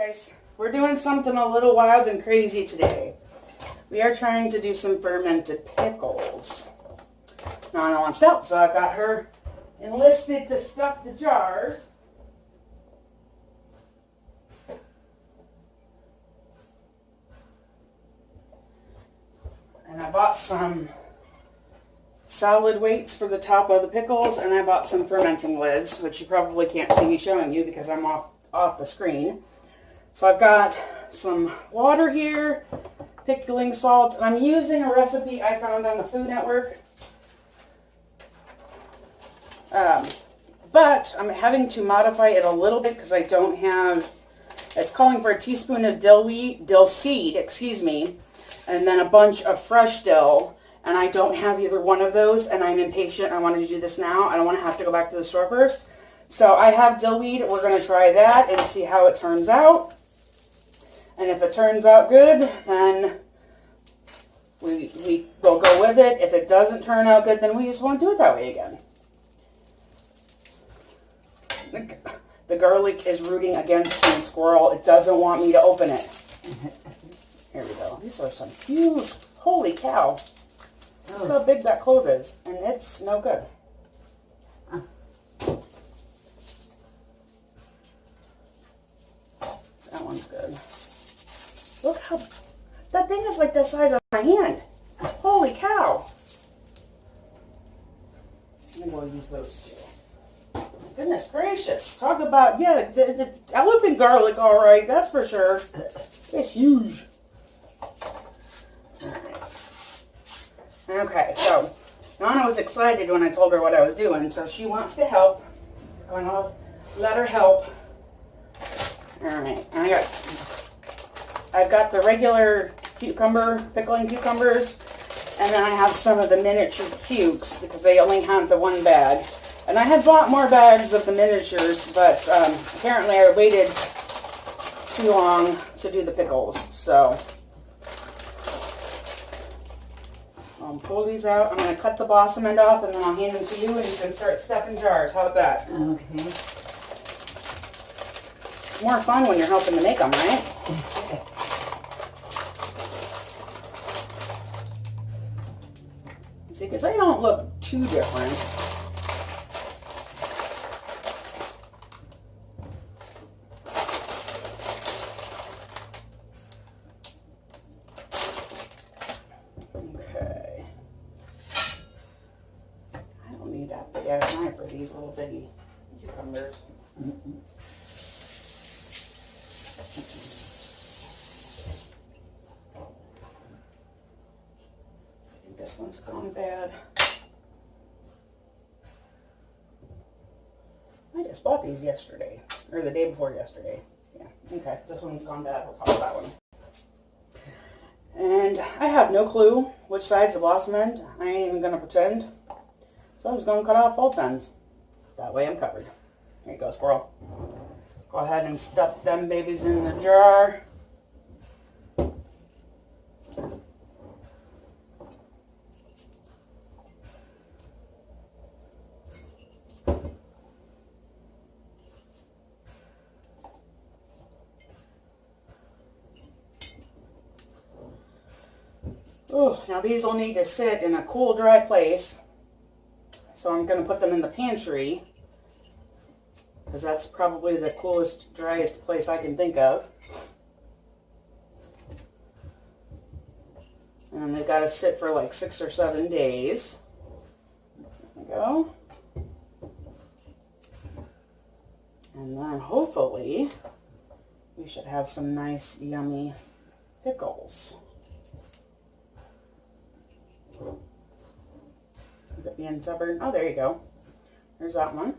Guys, we're doing something a little wild and crazy today. We are trying to do some fermented pickles. Nana wants help, so I've got her enlisted to stuff the jars. And I bought some solid weights for the top of the pickles, and I bought some fermenting lids, which you probably can't see me showing you because I'm off the screen. So I've got some water here, pickling salt, and I'm using a recipe I found on the Food Network. But I'm having to modify it a little bit because I don't have, it's calling for a teaspoon of dill seed, and then a bunch of fresh dill, and I don't have either one of those, and I'm impatient. I wanted to do this now. I don't want to have to go back to the store first. So I have dill weed. We're going to try that and see how it turns out. And if it turns out good, then we will go with it. If it doesn't turn out good, then we just won't do it that way again. The garlic is rooting against me, squirrel. It doesn't want me to open it. Here we go. These are some huge, holy cow. Look how big that clove is. And it's no good. That one's good. Look how, that thing is like the size of my hand. Holy cow. And we'll use those two. Goodness gracious. Talk about, yeah, the elephant garlic, all right, that's for sure. It's huge. Okay, so Nana was excited when I told her what I was doing, so she wants to help. I'm going to let her help. All right, I've got the regular pickling cucumbers, and then I have some of the miniature cukes because they only have the one bag. And I had bought more bags of the miniatures, but apparently I waited too long to do the pickles. So I'll pull these out. I'm going to cut the blossom end off, and then I'll hand them to you, and you can start stuffing jars. How about that? Okay. It's more fun when you're helping to make them, right? See, because they don't look too different. Okay. I don't need that big ass knife for these little bitty cucumbers. I think this one's gone bad. I just bought these yesterday, or the day before yesterday. Yeah, okay, this one's gone bad. We'll talk about that one. And I have no clue which side's the blossom end. I ain't even going to pretend. So I'm just going to cut off both ends. That way I'm covered. There you go, squirrel. Go ahead and stuff them babies in the jar. Oh, now these will need to sit in a cool, dry place. So I'm going to put them in the pantry, because that's probably the coolest, driest place I can think of. And they've got to sit for like 6 or 7 days. There we go. And then hopefully we should have some nice, yummy pickles. Is it being stubborn? Oh, there you go. There's that one.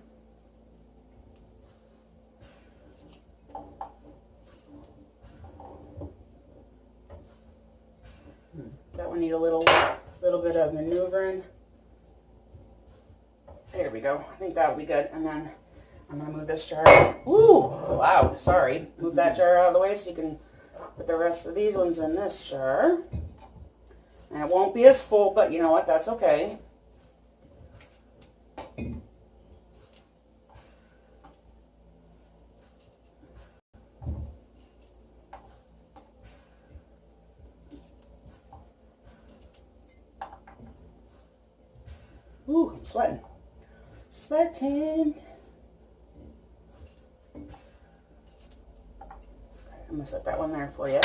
That one need a little bit of maneuvering. There we go. I think that'll be good. And then I'm going to move this jar. Ooh, loud. Sorry. Move that jar out of the way so you can put the rest of these ones in this jar. And it won't be as full, but you know what? That's okay. Ooh, I'm sweating. Sweating. Okay, I'm gonna set that one there for you.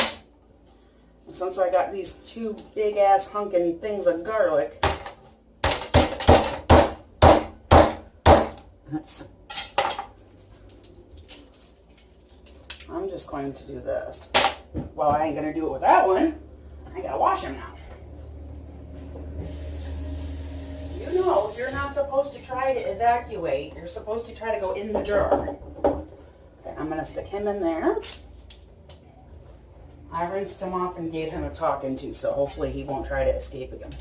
And since I got these 2 big ass hunkin' things of garlic, I'm just going to do this. Well, I ain't gonna do it with that one. I gotta wash them now. You know, you're not supposed to try to evacuate. You're supposed to try to go in the jar. Okay, I'm gonna stick him in there. I rinsed him off and gave him a talking to, so hopefully he won't try to escape again.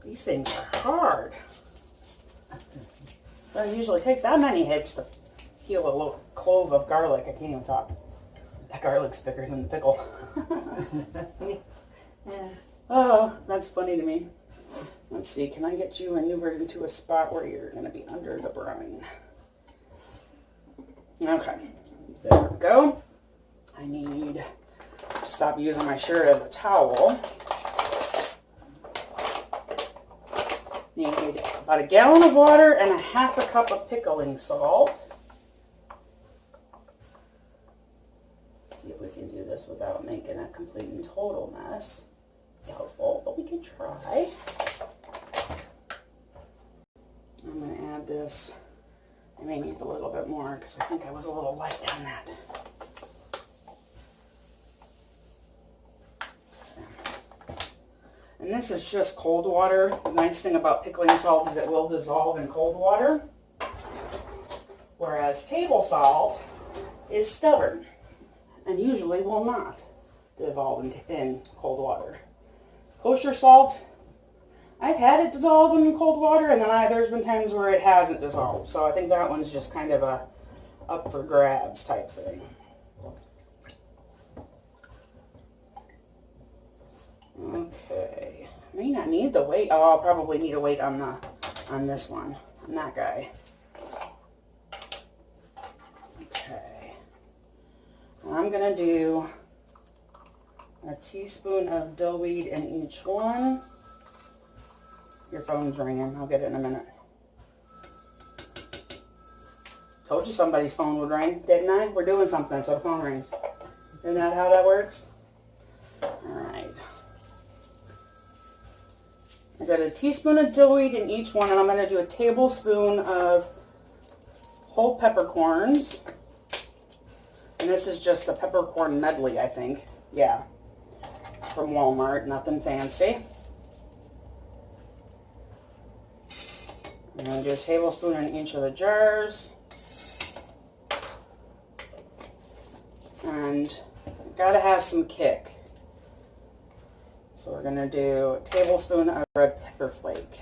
These things are hard. It doesn't usually take that many hits to peel a little clove of garlic. I can't even talk. That garlic's bigger than the pickle. Oh, that's funny to me. Let's see, can I get you maneuvered into a spot where you're going to be under the brine? Okay, there we go. I need to stop using my shirt as a towel. Need about a gallon of water and a half a cup of pickling salt. See if we can do this without making a complete and total mess. Doubtful, but we can try. I'm going to add this. I may need a little bit more because I think I was a little light on that. And this is just cold water. The nice thing about pickling salt is it will dissolve in cold water, whereas table salt is stubborn and usually will not dissolve in cold water. Kosher salt, I've had it dissolve in cold water, and then there's been times where it hasn't dissolved. So I think that one's just kind of a up for grabs type thing. Okay, may not need the weight. Oh, I'll probably need a weight on this one, on that guy. Okay, I'm gonna do a teaspoon of dill weed in each one. Your phone's ringing. I'll get it in a minute. Told you somebody's phone would ring, didn't I? We're doing something, so the phone rings. Isn't that how that works? Alright. I got a teaspoon of dill weed in each one, and I'm going to do a tablespoon of whole peppercorns. And this is just the peppercorn medley, I think. Yeah. From Walmart, nothing fancy. I'm going to do a tablespoon in each of the jars. And gotta have some kick. So we're going to do a tablespoon of red pepper flake.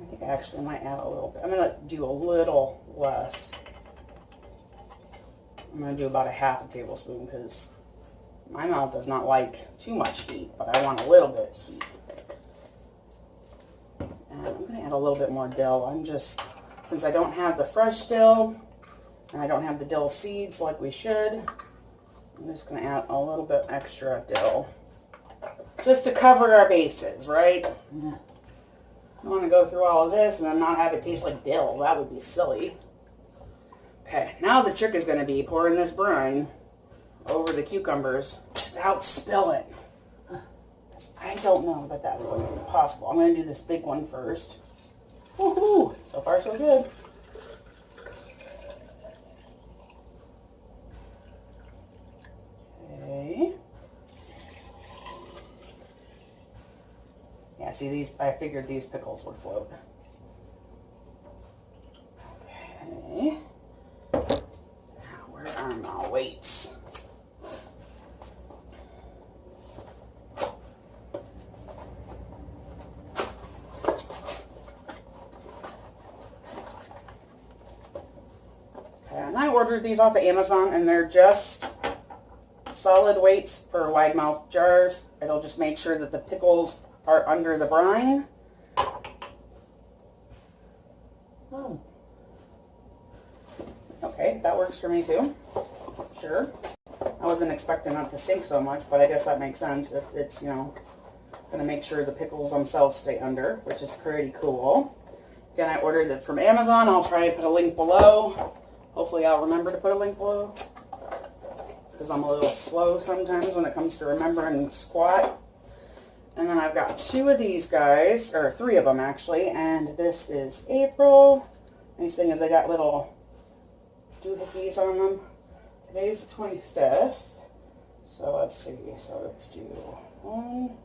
I think I actually might add a little bit. I'm going to do a little less. I'm going to do about a half a tablespoon because my mouth does not like too much heat, but I want a little bit of heat. And I'm going to add a little bit more dill. Since I don't have the fresh dill, and I don't have the dill seeds like we should, I'm just going to add a little bit extra dill. Just to cover our bases, right? I don't want to go through all of this and then not have it taste like dill. That would be silly. Okay, now the trick is going to be pouring this brine over the cucumbers without spilling. I don't know that that was going to be possible. I'm going to do this big one first. Woohoo! So far, so good. Okay. Yeah, see, I figured these pickles would float. Okay. Now, where are my weights? And I ordered these off of Amazon, and they're just solid weights for wide mouth jars. It'll just make sure that the pickles are under the brine. Oh. Okay, that works for me too. Sure. I wasn't expecting it to sink so much, but I guess that makes sense if it's, you know, going to make sure the pickles themselves stay under, which is pretty cool. Again, I ordered it from Amazon. I'll try and put a link below. Hopefully I'll remember to put a link below, because I'm a little slow sometimes when it comes to remembering squat. And then I've got 2 of these guys, or 3 of them actually, and this is April. Nice thing is they got little doohickeys on them. Today's the 25th, so let's see, so let's do 1,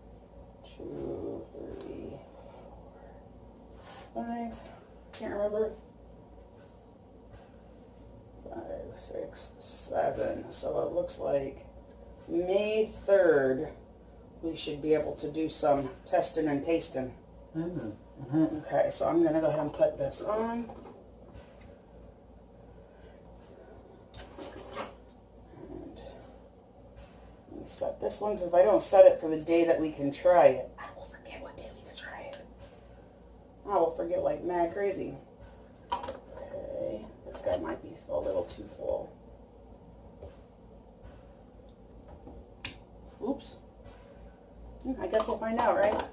2, 3, 4, 5, can't remember, 5, 6, 7, so it looks like May 3rd we should be able to do some testing and tasting. Okay, so I'm going to go ahead and put this on. Set this one, so if I don't set it for the day that we can try it, I will forget what day we can try it. I will forget like mad crazy. Okay, this guy might be a little too full. Oops. I guess we'll find out, right?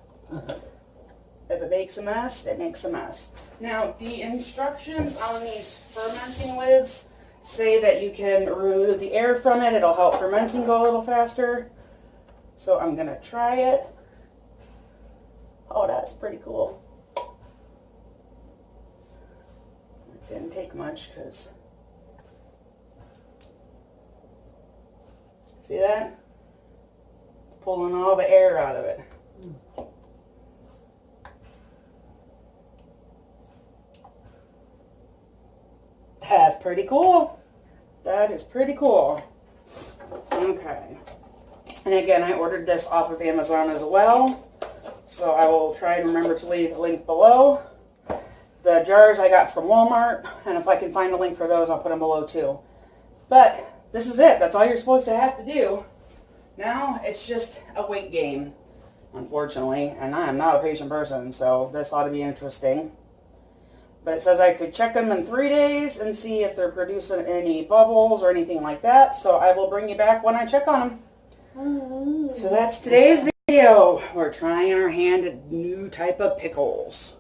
If it makes a mess, it makes a mess. Now, the instructions on these fermenting lids say that you can remove the air from it. It'll help fermenting go a little faster. So I'm going to try it. Oh, that's pretty cool. It didn't take much because... See that? It's pulling all the air out of it. That's pretty cool. That is pretty cool. Okay. And again, I ordered this off of Amazon as well. So I will try and remember to leave a link below. The jars I got from Walmart. And if I can find a link for those, I'll put them below too. But this is it. That's all you're supposed to have to do. Now it's just a weight game, unfortunately. And I am not a patient person, so this ought to be interesting. But it says I could check them in 3 days and see if they're producing any bubbles or anything like that. So I will bring you back when I check on them. So that's today's video. We're trying our hand at new type of pickles.